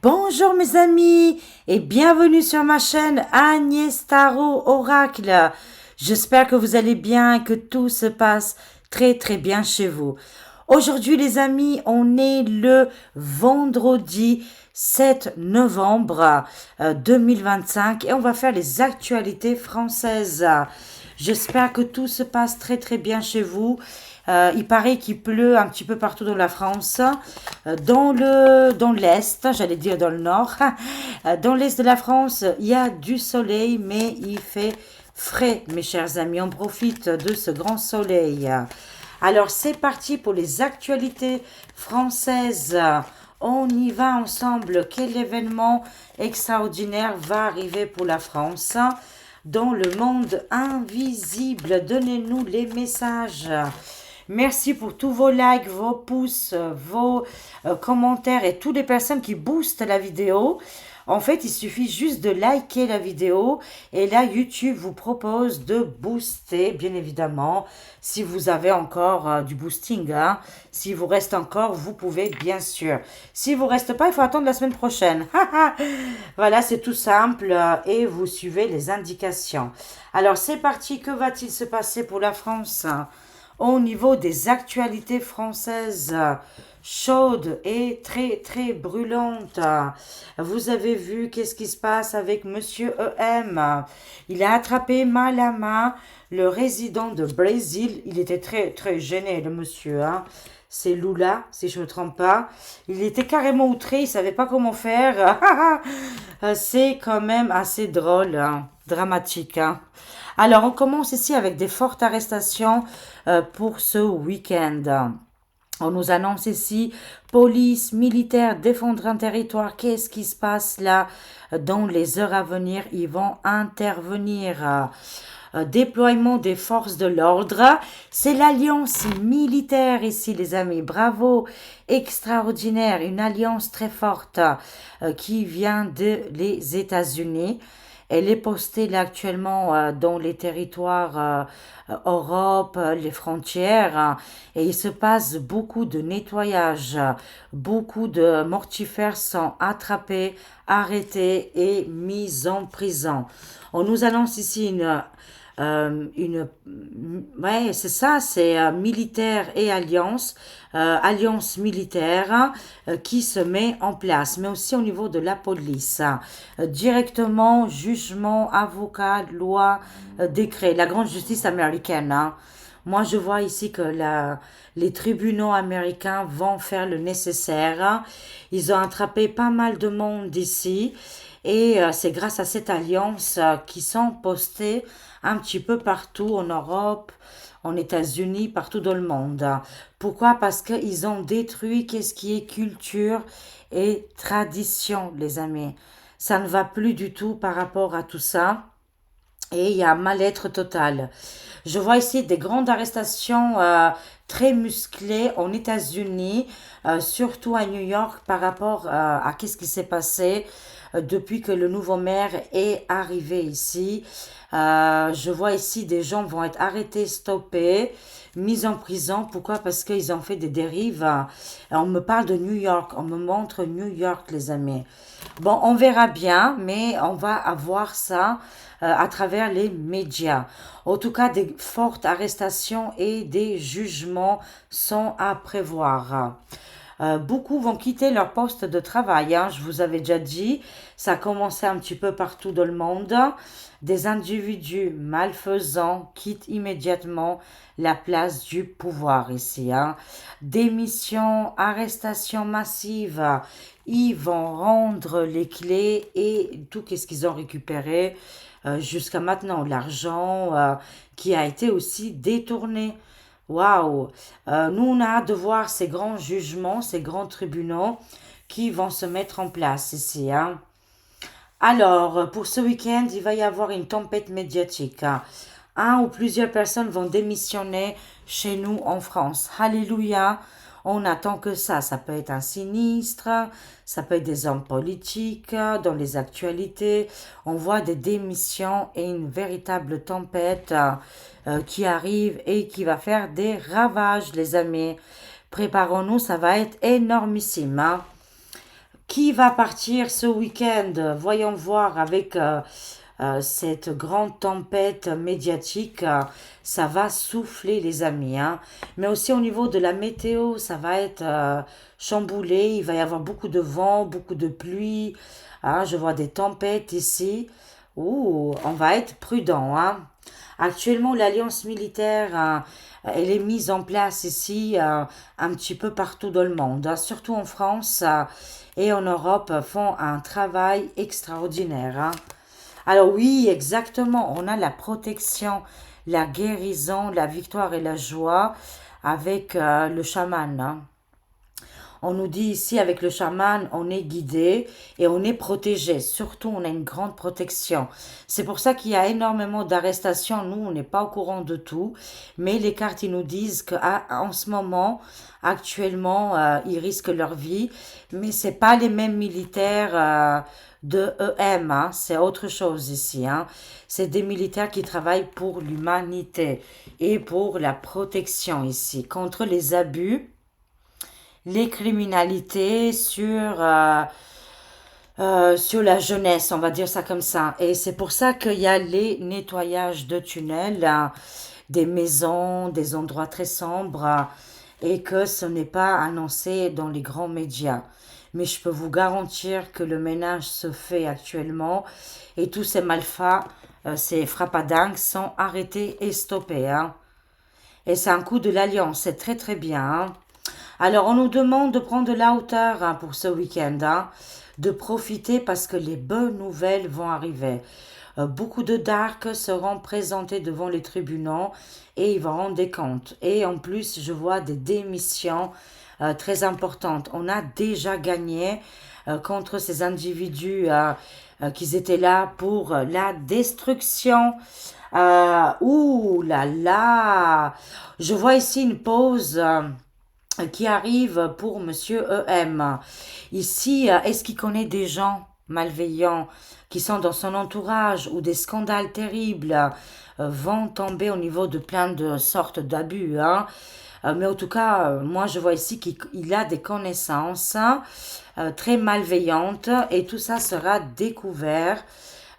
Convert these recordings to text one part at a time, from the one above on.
Bonjour mes amis et bienvenue sur ma chaîne Agnès Tarot Oracle. J'espère que vous allez bien et que tout se passe très bien chez vous. Aujourd'hui les amis, on est le vendredi 7 novembre 2025 et on va faire les actualités françaises. J'espère que tout se passe très bien chez vous. Il paraît qu'il pleut un petit peu partout dans la France. Dans l'Est, j'allais dire dans le Nord. Dans l'Est de la France, il y a du soleil, mais il fait frais, mes chers amis. On profite de ce grand soleil. Alors, c'est parti pour les actualités françaises. On y va ensemble. Quel événement extraordinaire va arriver pour la France dans le monde invisible? Donnez-nous les messages. Merci pour tous vos likes, vos pouces, vos commentaires et toutes les personnes qui boostent la vidéo. En fait, il suffit juste de liker la vidéo et là, YouTube vous propose de booster, bien évidemment, si vous avez encore du boosting. Hein. Si vous reste encore, vous pouvez, bien sûr. Si vous reste pas, il faut attendre la semaine prochaine. Voilà, c'est tout simple et vous suivez les indications. Alors, c'est parti. Que va-t-il se passer pour la France au niveau des actualités françaises chaudes et très brûlantes? Vous avez vu qu'est-ce qui se passe avec Monsieur EM. Il a attrapé Malama, le résident de Brésil. Il était très gêné, le monsieur. Hein. C'est Lula, si je ne me trompe pas. Il était carrément outré, il savait pas comment faire. C'est quand même assez drôle, hein, dramatique. Hein. Alors, on commence ici avec des fortes arrestations pour ce week-end. On nous annonce ici, police, militaire, défendre un territoire. Qu'est-ce qui se passe là? Dans les heures à venir, ils vont intervenir. Déploiement des forces de l'ordre. C'est l'alliance militaire ici, les amis. Bravo, extraordinaire. Une alliance très forte qui vient des États-Unis. Elle est postée là actuellement dans les territoires Europe, les frontières, et il se passe beaucoup de nettoyage. Beaucoup de mortifères sont attrapés, arrêtés et mis en prison. On nous annonce ici ouais, c'est ça, c'est militaire et alliance, alliance militaire qui se met en place, mais aussi au niveau de la police. Directement, jugement, avocat, loi, décret, la grande justice américaine. Hein. Moi, je vois ici que les tribunaux américains vont faire le nécessaire. Ils ont attrapé pas mal de monde ici. Et c'est grâce à cette alliance qui sont postés un petit peu partout en Europe, en États-Unis, partout dans le monde. Pourquoi? Parce qu'ils ont détruit qu'est-ce qui est culture et tradition, les amis. Ça ne va plus du tout par rapport à tout ça. Et il y a un mal-être total. Je vois ici des grandes arrestations très musclées en États-Unis, surtout à New York par rapport à qu'est-ce qui s'est passé depuis que le nouveau maire est arrivé ici. Je vois ici des gens vont être arrêtés, stoppés, mis en prison. Pourquoi? Parce qu'ils ont fait des dérives. On me parle de New York, on me montre New York, les amis. Bon, on verra bien, mais on va avoir ça à travers les médias. En tout cas, des fortes arrestations et des jugements sont à prévoir. Beaucoup vont quitter leur poste de travail. Hein, je vous avais déjà dit, ça a commencé un petit peu partout dans le monde. Des individus malfaisants quittent immédiatement la place du pouvoir ici. Hein. Démission, arrestation massive. Ils vont rendre les clés et tout ce qu'ils ont récupéré jusqu'à maintenant. L'argent qui a été aussi détourné. Waouh! Nous, on a hâte de voir ces grands jugements, ces grands tribunaux qui vont se mettre en place ici. Hein. Alors, pour ce week-end, il va y avoir une tempête médiatique. Hein. Un ou plusieurs personnes vont démissionner chez nous en France. Alléluia! On attend que ça. Ça peut être un sinistre, ça peut être des hommes politiques dans les actualités. On voit des démissions et une véritable tempête qui arrive et qui va faire des ravages, les amis. Préparons-nous, ça va être énormissime. Hein. Qui va partir ce week-end? Voyons voir avec cette grande tempête médiatique. Ça va souffler les amis, hein. Mais aussi au niveau de la météo, ça va être chamboulé. Il va y avoir beaucoup de vent, beaucoup de pluie. Ah, je vois des tempêtes ici. Ouh, on va être prudent, hein. Actuellement, l'alliance militaire, elle est mise en place ici un petit peu partout dans le monde, hein. Surtout en France et en Europe, font un travail extraordinaire, hein. Alors oui, exactement, on a la protection, la guérison, la victoire et la joie avec le chaman, hein. On nous dit ici avec le chaman, on est guidé et on est protégé. Surtout, on a une grande protection. C'est pour ça qu'il y a énormément d'arrestations. Nous, on n'est pas au courant de tout. Mais les cartes, ils nous disent qu'en ce moment, actuellement, ils risquent leur vie. Mais c'est pas les mêmes militaires de EM, hein. C'est autre chose ici, hein. C'est des militaires qui travaillent pour l'humanité et pour la protection ici, contre les abus, les criminalités sur la jeunesse, on va dire ça comme ça. Et c'est pour ça qu'il y a les nettoyages de tunnels, des maisons, des endroits très sombres, et que ce n'est pas annoncé dans les grands médias. Mais je peux vous garantir que le ménage se fait actuellement et tous ces malfats, ces frappadingues sont arrêtés et stoppés, hein. Et c'est un coup de l'alliance, c'est très très bien, hein. Alors, on nous demande de prendre de la hauteur, hein, pour ce week-end, hein, de profiter parce que les bonnes nouvelles vont arriver. Beaucoup de darks seront présentés devant les tribunaux et ils vont rendre des comptes. Et en plus, je vois des démissions très importantes. On a déjà gagné contre ces individus qui étaient là pour la destruction. Ouh là là! Je vois ici une pause. Qui arrive pour Monsieur EM. Ici, est-ce qu'il connaît des gens malveillants qui sont dans son entourage ou des scandales terribles vont tomber au niveau de plein de sortes d'abus, hein. Mais en tout cas, moi je vois ici qu'il a des connaissances très malveillantes et tout ça sera découvert.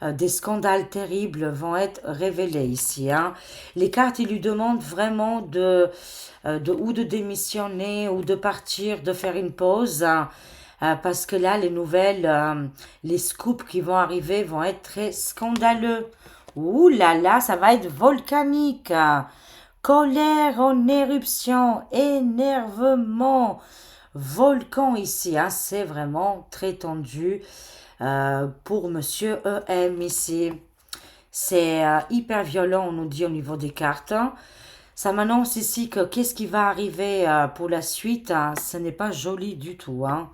Des scandales terribles vont être révélés ici, hein. Les cartes, ils lui demandent vraiment ou de démissionner ou de partir, de faire une pause, hein, parce que là, les nouvelles, les scoops qui vont arriver vont être très scandaleux. Ouh là là, ça va être volcanique, hein. Colère en éruption, énervement, volcan ici, hein. C'est vraiment très tendu pour Monsieur EM ici. C'est hyper violent, on nous dit au niveau des cartes, hein. Ça m'annonce ici que qu'est-ce qui va arriver pour la suite, hein. Ce n'est pas joli du tout, hein.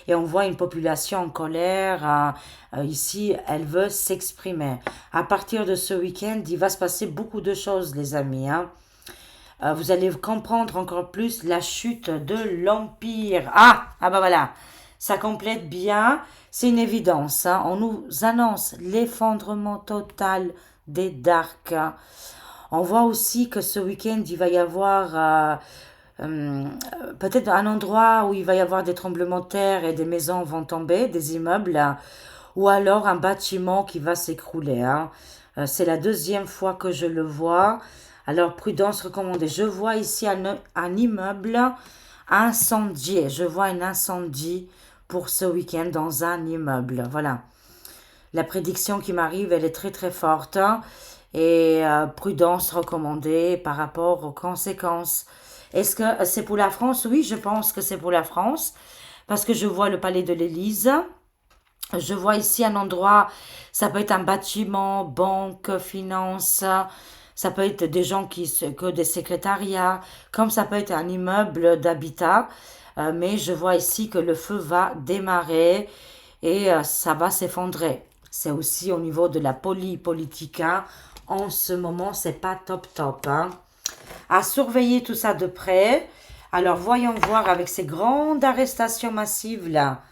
Et on voit une population en colère. Ici, elle veut s'exprimer. À partir de ce week-end, il va se passer beaucoup de choses, les amis, hein. Vous allez comprendre encore plus la chute de l'Empire. Ah bah voilà, ça complète bien. C'est une évidence, hein. On nous annonce l'effondrement total des Darks, hein. On voit aussi que ce week-end, il va y avoir euh, peut-être un endroit où il va y avoir des tremblements de terre et des maisons vont tomber, des immeubles, hein, ou alors un bâtiment qui va s'écrouler, hein. C'est la deuxième fois que je le vois. Alors, prudence recommandée. Je vois ici un immeuble incendié. Je vois un incendie pour ce week-end dans un immeuble. Voilà. La prédiction qui m'arrive, elle est très très forte, hein, et prudence recommandée par rapport aux conséquences. Est-ce que c'est pour la France? Oui, je pense que c'est pour la France parce que je vois le palais de l'Élysée. Je vois ici un endroit, ça peut être un bâtiment, banque, finance, ça peut être des gens que des secrétariats, comme ça peut être un immeuble d'habitat. Mais je vois ici que le feu va démarrer et ça va s'effondrer. C'est aussi au niveau de la politica. En ce moment, c'est pas top top, hein. À surveiller tout ça de près. Alors, voyons voir avec ces grandes arrestations massives là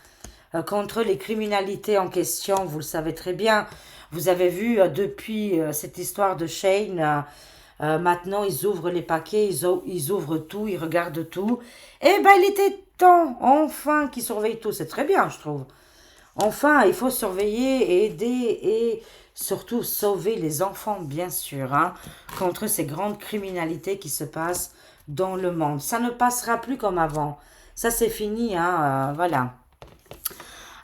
contre les criminalités en question. Vous le savez très bien. Vous avez vu depuis cette histoire de Shane, Maintenant, ils ouvrent les paquets, ils ouvrent tout, ils regardent tout. Eh ben, il était temps, enfin, qu'ils surveillent tout. C'est très bien, je trouve. Enfin, il faut surveiller et aider et surtout sauver les enfants, bien sûr, hein, contre ces grandes criminalités qui se passent dans le monde. Ça ne passera plus comme avant. Ça, c'est fini, hein, voilà.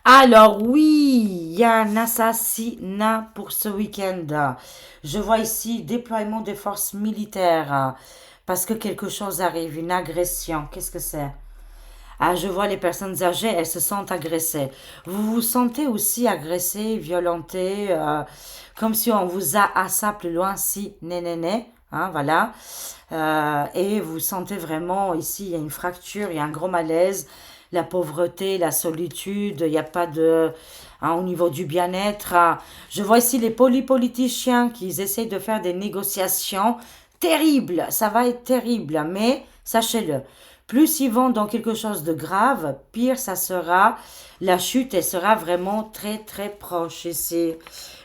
Alors oui, il y a un assassinat pour ce week-end. Je vois ici déploiement des forces militaires parce que quelque chose arrive, une agression. Qu'est-ce que c'est? Ah, je vois les personnes âgées, elles se sentent agressées. Vous vous sentez aussi agressé, violenté, comme si on vous a assapé plus loin, si, nénéné, hein, voilà. Et vous sentez vraiment, ici, il y a une fracture, il y a un gros malaise, la pauvreté, la solitude, il n'y a pas de... hein, au niveau du bien-être. Je vois ici les polypoliticiens qui essaient de faire des négociations terribles. Ça va être terrible, mais sachez-le, plus ils vont dans quelque chose de grave, pire ça sera. La chute, elle sera vraiment très très proche ici.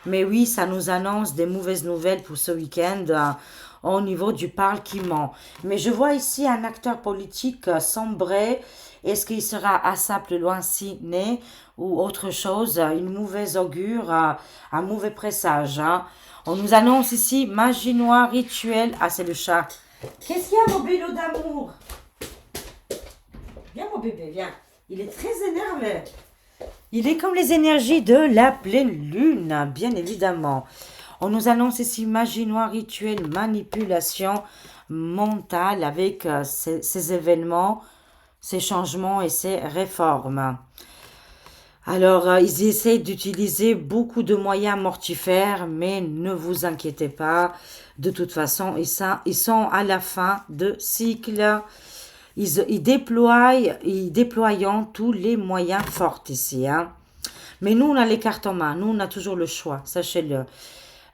Mais oui, ça nous annonce des mauvaises nouvelles pour ce week-end au niveau du parle qui ment. Mais je vois ici un acteur politique sombrer. Est-ce qu'il sera à ça plus loin si né ou autre chose, une mauvaise augure, un mauvais présage, hein. On nous annonce ici magie noire rituel. Ah, c'est le chat. Qu'est-ce qu'il y a, mon bélo d'amour? Viens, mon bébé, viens. Il est très énervé. Il est comme les énergies de la pleine lune, bien évidemment. On nous annonce ici magie noire rituel, manipulation mentale avec ces événements, ces changements et ces réformes. Alors, ils essaient d'utiliser beaucoup de moyens mortifères, mais ne vous inquiétez pas. De toute façon, ils sont à la fin de cycle. Ils déploient tous les moyens forts ici, hein. Mais nous, on a les cartes en main. Nous, on a toujours le choix, sachez-le.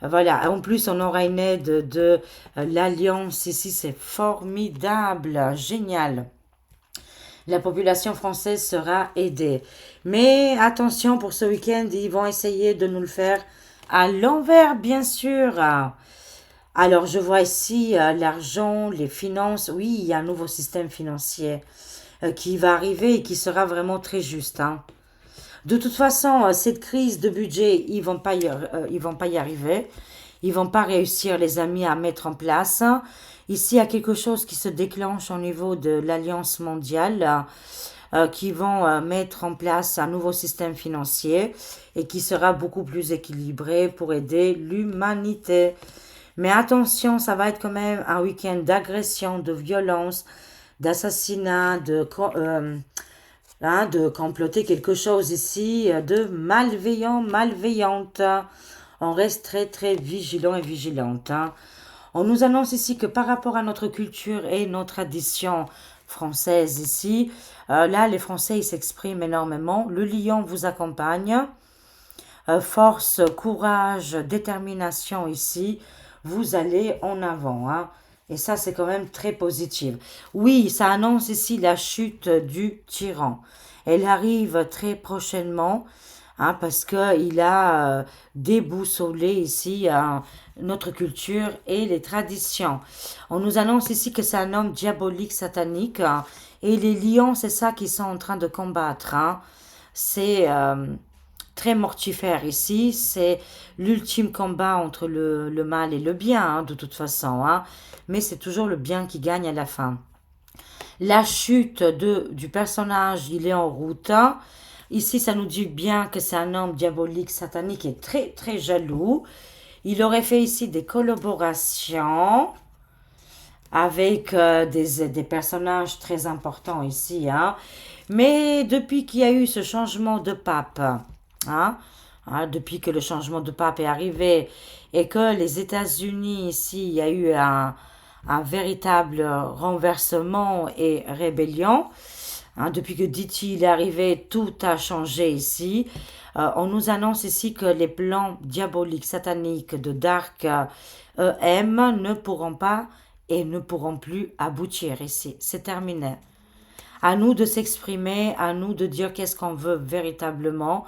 Voilà. En plus, on aura une aide de l'Alliance ici. C'est formidable, génial. La population française sera aidée. Mais attention, pour ce week-end, ils vont essayer de nous le faire à l'envers, bien sûr. Alors, je vois ici l'argent, les finances. Oui, il y a un nouveau système financier qui va arriver et qui sera vraiment très juste, hein. De toute façon, cette crise de budget, ils vont pas y arriver. Ils vont pas réussir, les amis, à mettre en place. Ici, il y a quelque chose qui se déclenche au niveau de l'Alliance mondiale, qui vont mettre en place un nouveau système financier et qui sera beaucoup plus équilibré pour aider l'humanité. Mais attention, ça va être quand même un week-end d'agression, de violence, d'assassinat, hein, de comploter quelque chose ici, de malveillant, malveillante. On reste très très vigilant et vigilante, hein. On nous annonce ici que par rapport à notre culture et nos traditions françaises ici, là les Français ils s'expriment énormément. Le lion vous accompagne. Force, courage, détermination ici. Vous allez en avant, hein. Et ça, c'est quand même très positif. Oui, ça annonce ici la chute du tyran. Elle arrive très prochainement, hein, parce qu'il a déboussolé ici notre culture et les traditions. On nous annonce ici que c'est un homme diabolique, satanique, hein, et les lions, c'est ça qu'ils sont en train de combattre, hein. C'est très mortifère ici. C'est l'ultime combat entre le mal et le bien, hein, de toute façon, hein. Mais c'est toujours le bien qui gagne à la fin. La chute du personnage, il est en route, hein. Ici, ça nous dit bien que c'est un homme diabolique, satanique et très, très jaloux. Il aurait fait ici des collaborations avec des personnages très importants ici, hein. Mais depuis qu'il y a eu ce changement de pape, hein, depuis que le changement de pape est arrivé et que les États-Unis ici, il y a eu un véritable renversement et rébellion, hein, depuis que Diti est arrivé, tout a changé ici. On nous annonce ici que les plans diaboliques, sataniques de Dark EM ne pourront pas et ne pourront plus aboutir ici. C'est terminé. À nous de s'exprimer, à nous de dire qu'est-ce qu'on veut véritablement,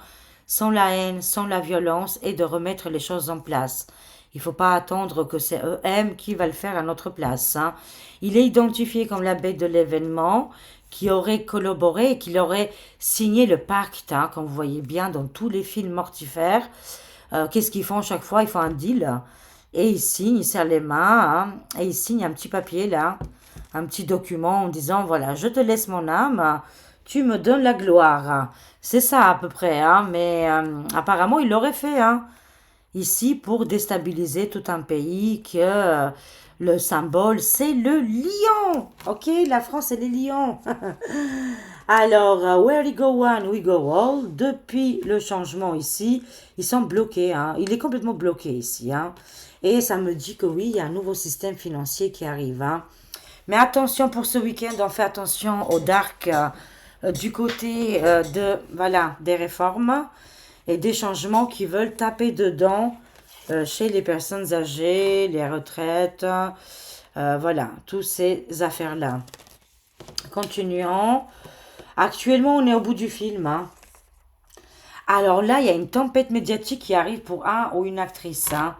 sans la haine, sans la violence, et de remettre les choses en place. Il faut pas attendre que c'est EM qui va le faire à notre place, hein. Il est identifié comme la bête de l'événement qui aurait collaboré et qui aurait signé le pacte, hein, comme vous voyez bien dans tous les films mortifères. Qu'est-ce qu'ils font chaque fois? Ils font un deal et ils signent, ils serrent les mains, hein, et ils signent un petit papier là, un petit document en disant voilà, je te laisse mon âme, tu me donnes la gloire. C'est ça à peu près, hein, mais apparemment il l'aurait fait, hein, ici pour déstabiliser tout un pays que le symbole c'est le lion. Ok, la France c'est les lions. Alors, where we go one, we go all. Depuis le changement ici, ils sont bloqués, hein. Il est complètement bloqué ici, hein. Et ça me dit que oui, il y a un nouveau système financier qui arrive, hein. Mais attention pour ce week-end, on fait attention au dark du côté voilà, des réformes et des changements qui veulent taper dedans chez les personnes âgées, les retraites, voilà, toutes ces affaires-là. Continuons. Actuellement, on est au bout du film, hein. Alors là, il y a une tempête médiatique qui arrive pour un ou une actrice, hein.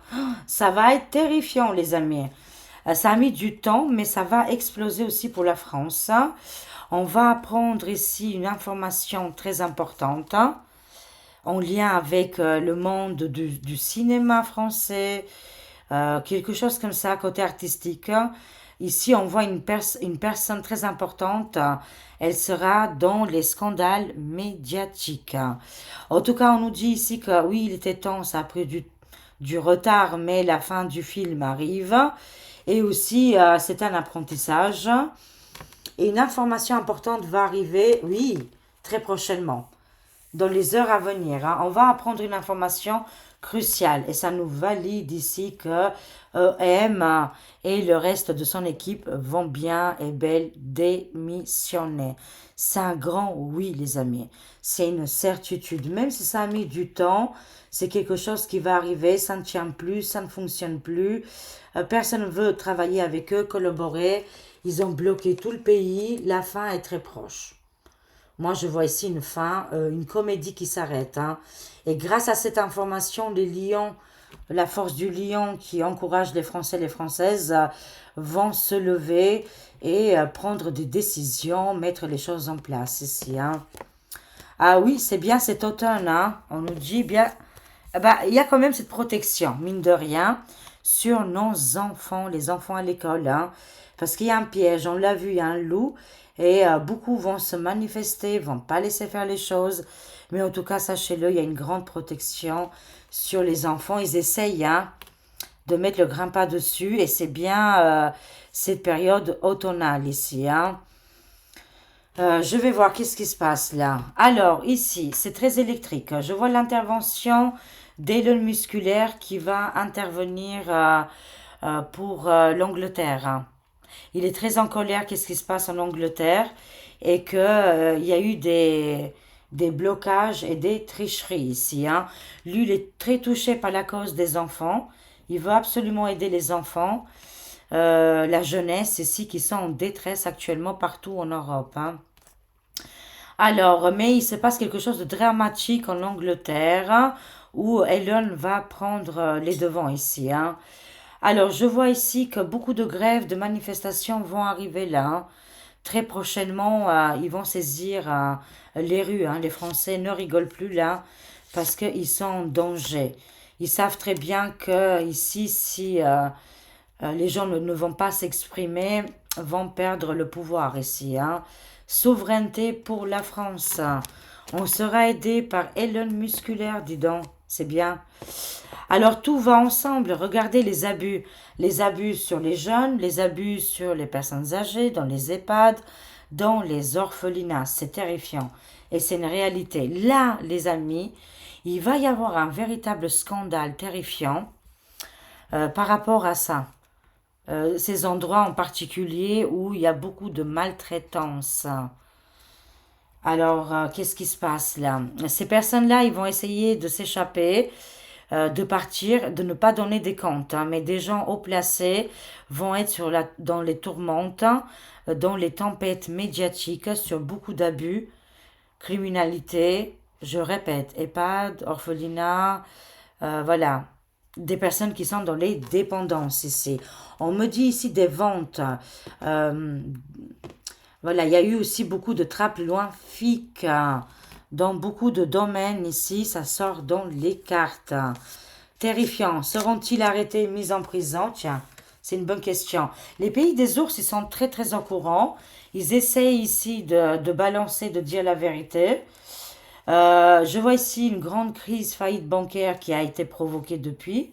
Ça va être terrifiant, les amis. Ça a mis du temps, mais ça va exploser aussi pour la France, hein. On va apprendre ici une information très importante, hein, en lien avec le monde du cinéma français, quelque chose comme ça, côté artistique, hein. Ici, on voit une personne très importante. Elle sera dans les scandales médiatiques. En tout cas, on nous dit ici que oui, il était temps, ça a pris du retard, mais la fin du film arrive. Et aussi, c'est un apprentissage. Et une information importante va arriver, oui, très prochainement, dans les heures à venir, hein. On va apprendre une information cruciale et ça nous valide ici que EM et le reste de son équipe vont bien et bel démissionner. C'est un grand oui, les amis. C'est une certitude. Même si ça a mis du temps, c'est quelque chose qui va arriver. Ça ne tient plus, ça ne fonctionne plus. Personne ne veut travailler avec eux, collaborer. Ils ont bloqué tout le pays. La fin est très proche. Moi, je vois ici une fin, une comédie qui s'arrête, hein. Et grâce à cette information, les lions, la force du lion qui encourage les Français et les Françaises vont se lever et prendre des décisions, mettre les choses en place ici, hein. Ah oui, c'est bien cet automne, hein. On nous dit bien, bah, il y a quand même cette protection, mine de rien, sur nos enfants, les enfants à l'école, hein. Parce qu'il y a un piège, on l'a vu, il y a un loup, et beaucoup vont se manifester, vont pas laisser faire les choses. Mais en tout cas, sachez-le, il y a une grande protection sur les enfants. Ils essayent, hein, de mettre le grappin dessus, et c'est bien cette période automnale ici, hein. Je vais voir qu'est-ce qui se passe là. Alors, ici, c'est très électrique. Je vois l'intervention d'Elon Musculaire qui va intervenir pour l'Angleterre, hein. Il est très en colère, qu'est-ce qui se passe en Angleterre, et que il y a eu des blocages et des tricheries ici, hein. Lui, il est très touché par la cause des enfants. Il veut absolument aider les enfants, la jeunesse ici qui sont en détresse actuellement partout en Europe, hein. Alors, mais il se passe quelque chose de dramatique en Angleterre, hein, où Elon va prendre les devants ici, hein. Alors, je vois ici que beaucoup de grèves, de manifestations vont arriver là, hein. Très prochainement, ils vont saisir les rues, hein. Les Français ne rigolent plus là parce qu'ils sont en danger. Ils savent très bien que ici, si les gens ne vont pas s'exprimer, vont perdre le pouvoir ici, hein. Souveraineté pour la France. On sera aidé par Elon Musculaire, dis donc. C'est bien. Alors tout va ensemble. Regardez les abus. Les abus sur les jeunes, les abus sur les personnes âgées, dans les EHPAD, dans les orphelinats. C'est terrifiant. Et c'est une réalité. Là, les amis, il va y avoir un véritable scandale terrifiant par rapport à ça. Ces endroits en particulier où il y a beaucoup de maltraitance. Alors, qu'est-ce qui se passe là? Ces personnes-là, ils vont essayer de s'échapper, de partir, de ne pas donner des comptes, hein, mais des gens haut placés vont être dans les tourmentes, hein, dans les tempêtes médiatiques, sur beaucoup d'abus, criminalité, je répète, EHPAD, orphelinat, voilà. des personnes qui sont dans les dépendances ici. On me dit ici des ventes. Euh, voilà, il y a eu aussi beaucoup de trappes loin FIC dans beaucoup de domaines ici. Ça sort dans les cartes. Terrifiant. Seront-ils arrêtés et mis en prison? Tiens, c'est une bonne question. Les pays des ours, ils sont très très au courant. Ils essayent ici de balancer, de dire la vérité. Je vois ici une grande crise faillite bancaire qui a été provoquée depuis.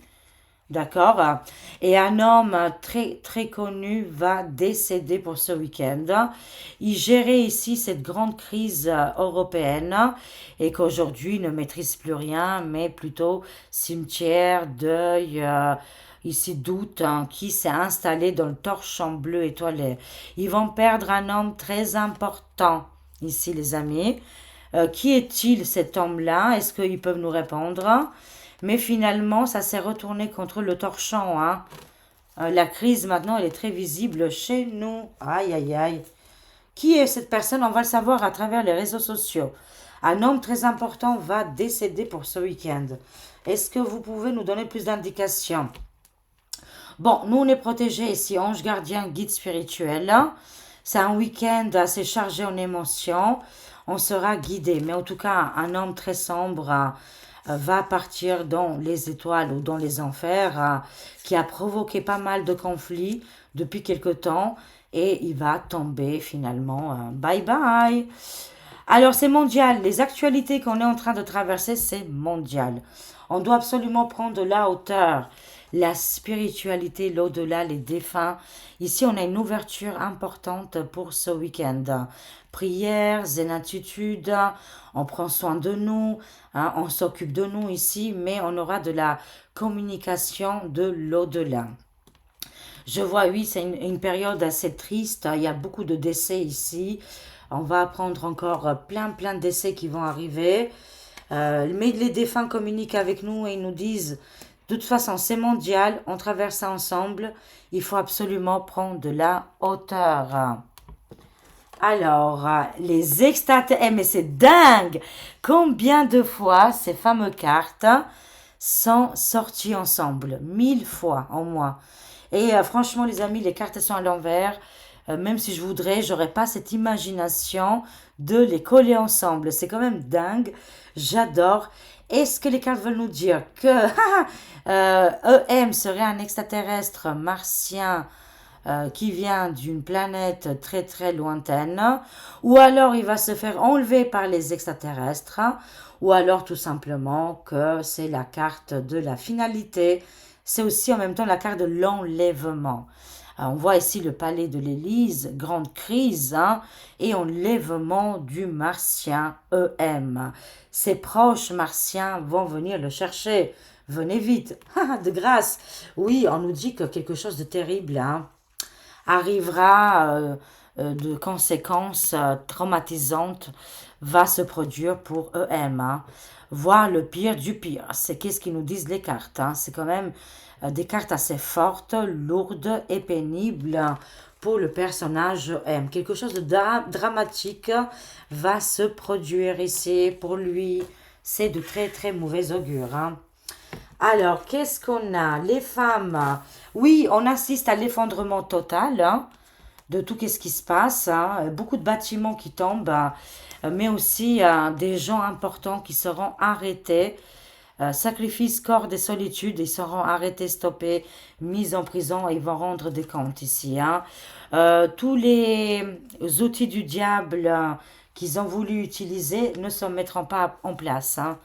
D'accord. Et un homme très très connu va décéder pour ce week-end. Il gérait ici cette grande crise européenne et qu'aujourd'hui il ne maîtrise plus rien, mais plutôt cimetière, deuil, ici doute, hein, qui s'est installé dans le torchon bleu étoilé. Ils vont perdre un homme très important ici, les amis. Qui est-il cet homme-là? Est-ce qu'ils peuvent nous répondre? Mais finalement, ça s'est retourné contre le torchon, hein. La crise maintenant, elle est très visible chez nous. Aïe, aïe, aïe. Qui est cette personne? On va le savoir à travers les réseaux sociaux. Un homme très important va décéder pour ce week-end. Est-ce que vous pouvez nous donner plus d'indications? Bon, nous, on est protégés ici, ange gardien, guide spirituel. C'est un week-end assez chargé en émotions. On sera guidé. Mais en tout cas, un homme très sombre va partir dans les étoiles ou dans les enfers, qui a provoqué pas mal de conflits depuis quelque temps. Et il va tomber finalement. Bye bye. Alors c'est mondial. Les actualités qu'on est en train de traverser, c'est mondial. On doit absolument prendre de la hauteur. La spiritualité, l'au-delà, les défunts. Ici, on a une ouverture importante pour ce week-end. Prière, zénitude, on prend soin de nous, hein, on s'occupe de nous ici, mais on aura de la communication de l'au-delà. Je vois, oui, c'est une période assez triste. Il y a beaucoup de décès ici. On va apprendre encore plein de décès qui vont arriver. Mais les défunts communiquent avec nous et ils nous disent, de toute façon, c'est mondial, on traverse ça ensemble. Il faut absolument prendre de la hauteur. Alors, les extraterrestres, mais c'est dingue! Combien de fois ces fameuses cartes sont sorties ensemble? 1000 fois en moins. Et franchement, les amis, les cartes sont à l'envers. Même si je voudrais, j'aurais pas cette imagination de les coller ensemble. C'est quand même dingue. J'adore. Est-ce que les cartes veulent nous dire que EM serait un extraterrestre martien qui vient d'une planète très très lointaine, ou alors il va se faire enlever par les extraterrestres, ou alors tout simplement que c'est la carte de la finalité, c'est aussi en même temps la carte de l'enlèvement. On voit ici le palais de l'Élysée, grande crise, hein, et enlèvement du martien EM. Ses proches martiens vont venir le chercher. Venez vite, de grâce. Oui, on nous dit que quelque chose de terrible, hein, arrivera, de conséquences traumatisantes va se produire pour EM, hein. Voir le pire du pire. C'est qu'est-ce qu'ils nous disent les cartes, hein. C'est quand même des cartes assez fortes, lourdes et pénibles pour le personnage EM. Quelque chose de dramatique va se produire ici pour lui. C'est de très très mauvais augure, hein. Alors, qu'est-ce qu'on a? Les femmes. Oui, on assiste à l'effondrement total, hein, de tout ce qui se passe, hein. Beaucoup de bâtiments qui tombent, mais aussi des gens importants qui seront arrêtés. Sacrifice, corps et solitude, ils seront arrêtés, stoppés, mis en prison et ils vont rendre des comptes ici, hein. Tous les outils du diable qu'ils ont voulu utiliser ne se mettront pas en place, hein.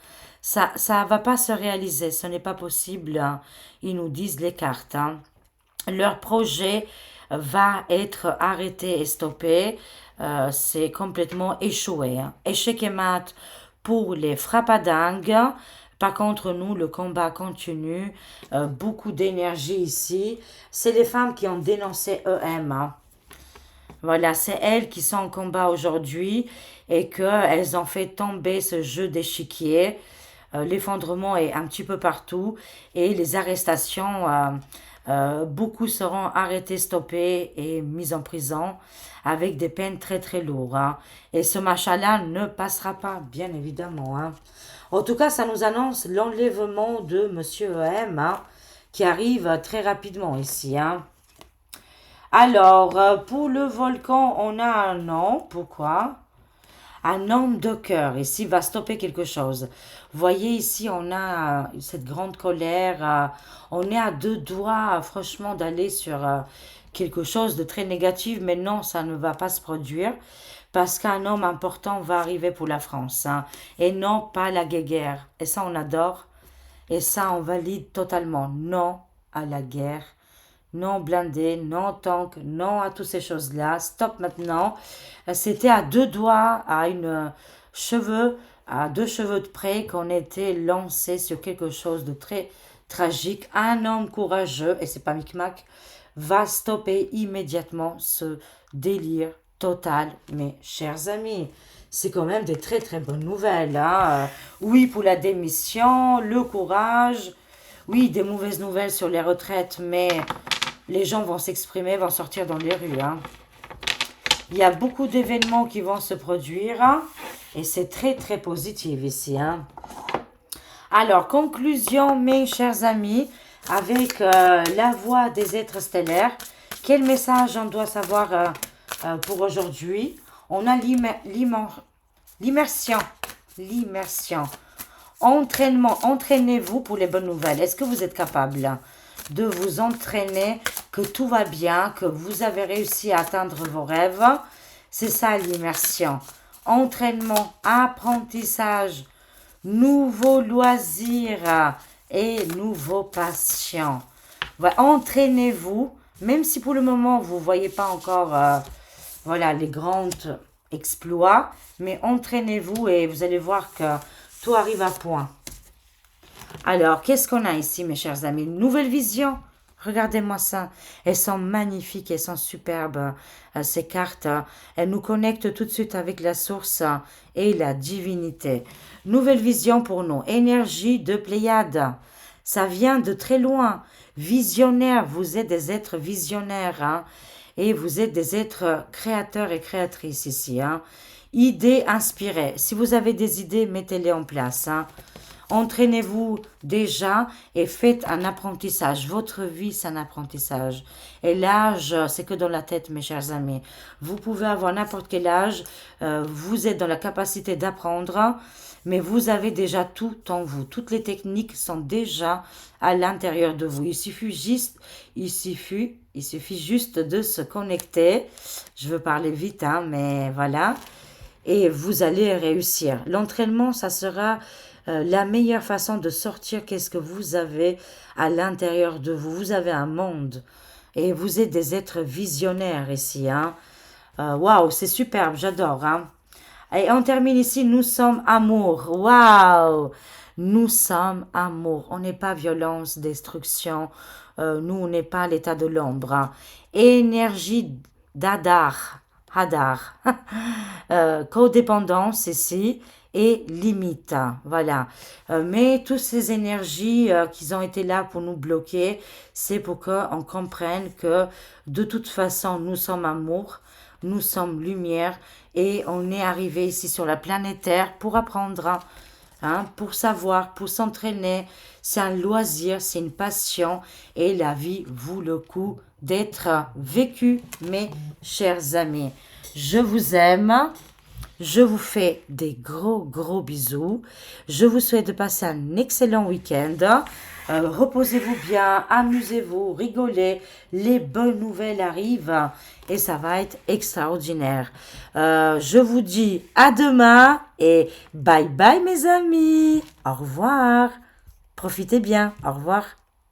Ça va pas se réaliser, ce n'est pas possible, hein. Ils nous disent les cartes, hein. Leur projet va être arrêté et stoppé. C'est complètement échoué, hein. Échec et mat pour les frappadingues. Par contre, nous, le combat continue. Beaucoup d'énergie ici. C'est les femmes qui ont dénoncé EM, hein. Voilà, c'est elles qui sont en combat aujourd'hui et qu'elles ont fait tomber ce jeu d'échiquier. L'effondrement est un petit peu partout et les arrestations, beaucoup seront arrêtés, stoppés et mis en prison avec des peines très très lourdes, hein. Et ce machin-là ne passera pas, bien évidemment, hein. En tout cas, ça nous annonce l'enlèvement de Monsieur M, hein, qui arrive très rapidement ici, hein. Alors, pour le volcan, on a un nom. Pourquoi? Un homme de cœur. Ici, va stopper quelque chose. Vous voyez, ici, on a cette grande colère. On est à deux doigts, franchement, d'aller sur quelque chose de très négatif. Mais non, ça ne va pas se produire. Parce qu'un homme important va arriver pour la France, hein, et non pas la guerre. Et ça, on adore. Et ça, on valide totalement. Non à la guerre. Non blindé, non tank, non à toutes ces choses-là. Stop maintenant. C'était à deux doigts, à à deux cheveux de près qu'on était lancé sur quelque chose de très tragique. Un homme courageux, et c'est pas Micmac, va stopper immédiatement ce délire total. Mes chers amis, c'est quand même des très très bonnes nouvelles, hein. Oui, pour la démission, le courage. Oui, des mauvaises nouvelles sur les retraites, mais les gens vont s'exprimer, vont sortir dans les rues, hein. Il y a beaucoup d'événements qui vont se produire, hein, et c'est très très positif ici, hein. Alors, conclusion, mes chers amis, avec la voix des êtres stellaires. Quel message on doit savoir pour aujourd'hui? On a l'immersion. L'immersion. Entraînement. Entraînez-vous pour les bonnes nouvelles. Est-ce que vous êtes capable de vous entraîner, que tout va bien, que vous avez réussi à atteindre vos rêves? C'est ça l'immersion. Entraînement, apprentissage, nouveaux loisirs et nouveaux passions. Voilà, entraînez-vous, même si pour le moment vous ne voyez pas encore voilà, les grands exploits, mais entraînez-vous et vous allez voir que tout arrive à point. Alors, qu'est-ce qu'on a ici, mes chers amis? Une nouvelle vision. Regardez-moi ça. Elles sont magnifiques, elles sont superbes, ces cartes. Elles nous connectent tout de suite avec la source et la divinité. Nouvelle vision pour nous. Énergie de Pléiade. Ça vient de très loin. Visionnaire, vous êtes des êtres visionnaires, hein, et vous êtes des êtres créateurs et créatrices ici, hein. Idées inspirées. Si vous avez des idées, mettez-les en place, hein. Entraînez-vous déjà et faites un apprentissage. Votre vie, c'est un apprentissage. Et l'âge, c'est que dans la tête, mes chers amis. Vous pouvez avoir n'importe quel âge. Vous êtes dans la capacité d'apprendre, mais vous avez déjà tout en vous. Toutes les techniques sont déjà à l'intérieur de vous. Il suffit juste de se connecter. Je veux parler vite, hein, mais voilà. Et vous allez réussir. L'entraînement, ça sera la meilleure façon de sortir qu'est-ce que vous avez à l'intérieur de vous. Vous avez un monde et vous êtes des êtres visionnaires ici, hein. Waouh, c'est superbe, j'adore, hein. Et on termine ici, nous sommes amour. Waouh, nous sommes amour. On n'est pas violence, destruction. Nous, on n'est pas l'état de l'ombre, hein. Énergie d'Adar. Hadar. Codépendance ici et limite. Voilà. Mais toutes ces énergies qui ont été là pour nous bloquer, c'est pour qu'on comprenne que de toute façon, nous sommes amour, nous sommes lumière et on est arrivé ici sur la planète Terre pour apprendre, hein, pour savoir, pour s'entraîner. C'est un loisir, c'est une passion et la vie vaut le coup d'être vécue, mes chers amis. Je vous aime. Je vous fais des gros bisous. Je vous souhaite de passer un excellent week-end. Reposez-vous bien, amusez-vous, rigolez. Les bonnes nouvelles arrivent et ça va être extraordinaire. Je vous dis à demain et bye bye mes amis. Au revoir. Profitez bien. Au revoir.